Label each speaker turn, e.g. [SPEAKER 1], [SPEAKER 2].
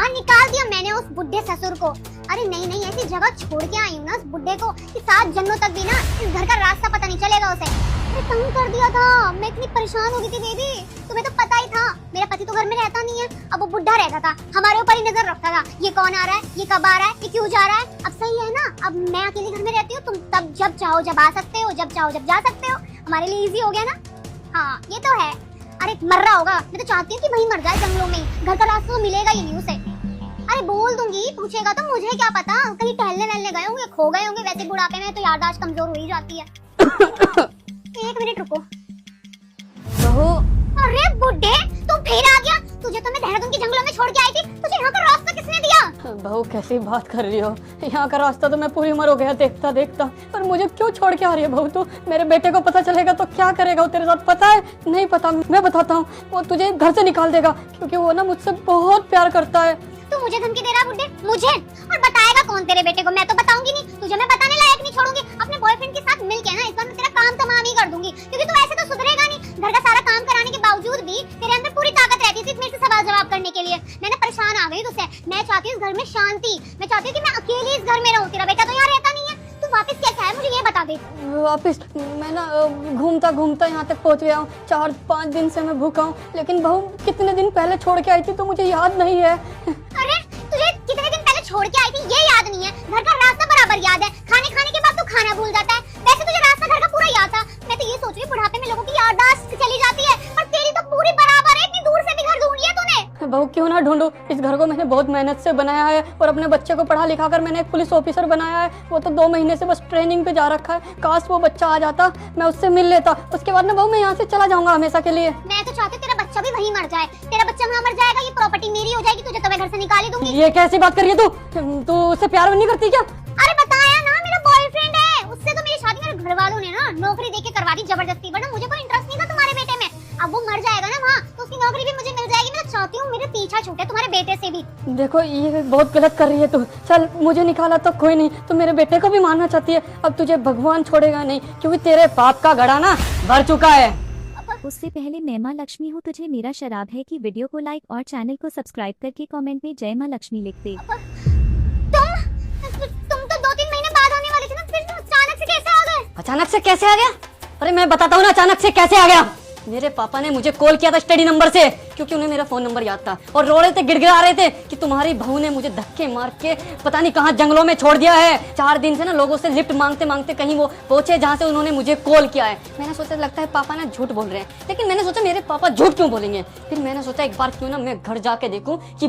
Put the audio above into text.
[SPEAKER 1] बाहर निकाल दिया मैंने उस बुढ़े ससुर को। अरे नहीं नहीं, ऐसी जगह छोड़ के आई हूँ ना उस बुढ़े को कि 7 जन्मों तक भी ना इस घर का रास्ता पता नहीं चलेगा उसे। अरे तंग कर दिया था, मैं इतनी परेशान हो गई थी बेबी, तुम्हें तो पता ही था मेरा पति तो घर में रहता नहीं है, अब वो बुढ़ा रहता था, हमारे ऊपर ही नजर रखता था, ये कौन आ रहा है, ये कब आ रहा है, ये क्यों जा रहा है। अब सही है ना, अब मैं अकेले घर में रहती हूँ, तुम तब जब चाहो जब आ सकते हो, जब चाहो जब जा सकते हो, हमारे लिए इजी हो गया ना। हाँ ये तो है। अरे मर रहा होगा, मैं तो चाहती हूँ कि वहीं मर जाए जंगलों में ही, घर का रास्ता तो मिलेगा ही नहीं उसे। अरे बोल दूंगी, पूछेगा तो मुझे क्या पता, कहीं टहलने नहलने गए होंगे, खो गए होंगे, वैसे बुढ़ापे में तो याददाश्त कमजोर हो ही जाती है। 1 मिनट रुको।
[SPEAKER 2] बहू,
[SPEAKER 1] अरे बुड्ढे तू फिर आ गया, तुझे तो मैं देहरादून के जंगलों में छोड़ के आई थी, तुझे यहाँ का रास्ता किसने दिया।
[SPEAKER 2] बहू कैसी बात कर रही हो, यहाँ का रास्ता तो मैं पूरी उम्र हो गया देखता देखता, पर मुझे क्यों छोड़ के आ रही है बहू तू। मेरे बेटे को पता चलेगा तो क्या करेगा वो तेरे साथ, पता है? नहीं पता, मैं बताता हूँ, वो तुझे घर से निकाल देगा, क्योंकि वो ना मुझसे बहुत प्यार करता है।
[SPEAKER 1] तू मुझे धमकी दे रहा बुड्ढे, मुझे? और बताएगा कौन तेरे बेटे को, मैं तो बताऊंगी नहीं, तुझे मैं बताने लायक नहीं छोड़ूंगी। अपने बॉयफ्रेंड के साथ मिलके ना इस बार मैं तेरा काम तमाम ही कर दूंगी, क्योंकि तू ऐसे तो सुधरेगा नहीं। घर का सारा काम कराने के बावजूद भी तेरे अंदर पूरी ताकत रहती है सिर्फ मेरे से सवाल जवाब करने के लिए। मैं ना परेशान आ गई तुझसे, मैं चाहती हूँ इस घर में शांति, मैं चाहती हूँ कि मैं अकेली इस घर में रहूँ, तेरा बेटा तो यहाँ रहता नहीं है। तू वापस कैसे आया मुझे ये बता दे।
[SPEAKER 2] वापिस मैं ना घूमता घूमता यहाँ तक पहुँच गया हूँ, 4-5 दिन से मैं भूखा हूँ, लेकिन बहू कितने दिन पहले छोड़ के आई थी तो मुझे याद नहीं है।
[SPEAKER 1] अरे तुझे कितने दिन पहले छोड़ के आई थी ये याद नहीं है, घर का रास्ता बराबर याद है, खाने खाने के बाद तू खाना भूल जाता है, वैसे तुझे रास्ता घर का पूरा याद था। मैं तो ये सोच रही हूँ बुढ़ापे में लोगों की याददाश्त चली जाती है, पर तेरी तो पूरी बराबर है, इतनी दूर से भी घर ढूंढ लिया तूने।
[SPEAKER 2] बहू क्यों ना ढूंढूं, इस घर को मैंने बहुत मेहनत से बनाया है और अपने बच्चे को पढ़ा लिखा कर मैंने एक पुलिस ऑफिसर बनाया है, वो तो 2 महीने से बस ट्रेनिंग पे जा रखा है। काश वो बच्चा आ जाता, मैं उससे मिल लेता, उसके बाद ना बहू मैं यहाँ से चला जाऊंगा हमेशा के लिए।
[SPEAKER 1] मैं तो चाहती हूँ तेरा बच्चा भी वहीं मर जाए, तेरा बच्चा वहाँ मर जाएगा, ये प्रॉपर्टी मेरी हो जाएगी, तुझे तो मैं घर से निकाल ही दूंगी।
[SPEAKER 2] ये कैसी बात कर रही है तू उससे प्यार नहीं करती क्या?
[SPEAKER 1] अरे बताया ना मेरा बॉयफ्रेंड है, उससे तो मेरी शादी मेरे घर वालों ने ना नौकरी देके करवा दी जबरदस्ती, वरना मुझे कोई इंटरेस्ट नहीं था तुम्हारे बेटे में। अब वो मर जाएगा ना वहाँ तो उसकी नौकरी भी मुझे मिल जाएगी। मैं चाहती हूँ मेरे पीछा छूटे तुम्हारे बेटे से भी।
[SPEAKER 2] देखो ये बहुत गलत कर रही है तू, चल मुझे निकाला तो कोई नहीं, तू मेरे बेटे को भी मारना चाहती है, अब तुझे भगवान छोड़ेगा नहीं, क्योंकि तेरे पाप का घड़ा ना भर चुका है।
[SPEAKER 3] उससे पहले मैं माँ लक्ष्मी हूँ, तुझे मेरा शराब है कि वीडियो को लाइक और चैनल को सब्सक्राइब करके कमेंट में जय माँ लक्ष्मी लिख दे।
[SPEAKER 1] तुम तो 2-3 महीने बाद आने वाले थे ना, फिर अचानक से कैसे आ गए?
[SPEAKER 2] अचानक से कैसे आ गया? अरे मैं बताता हूँ ना अचानक से कैसे आ गया। मेरे पापा ने मुझे कॉल किया था स्टडी नंबर से, क्योंकि उन्हें मेरा फोन नंबर याद था, और रो रहे थे, गिड़गिड़ा रहे थे कि तुम्हारी बहू ने मुझे धक्के मार के पता नहीं कहाँ जंगलों में छोड़ दिया है। 4 दिन से ना लोगों से लिफ्ट मांगते मांगते कहीं वो पहुंचे जहाँ से उन्होंने मुझे कॉल किया है। मैंने सोचा लगता है पापा ना झूठ बोल रहे हैं, लेकिन मैंने सोचा मेरे पापा झूठ क्यों बोलेंगे, फिर मैंने सोचा एक बार क्यों ना मैं घर जाके देखूं कि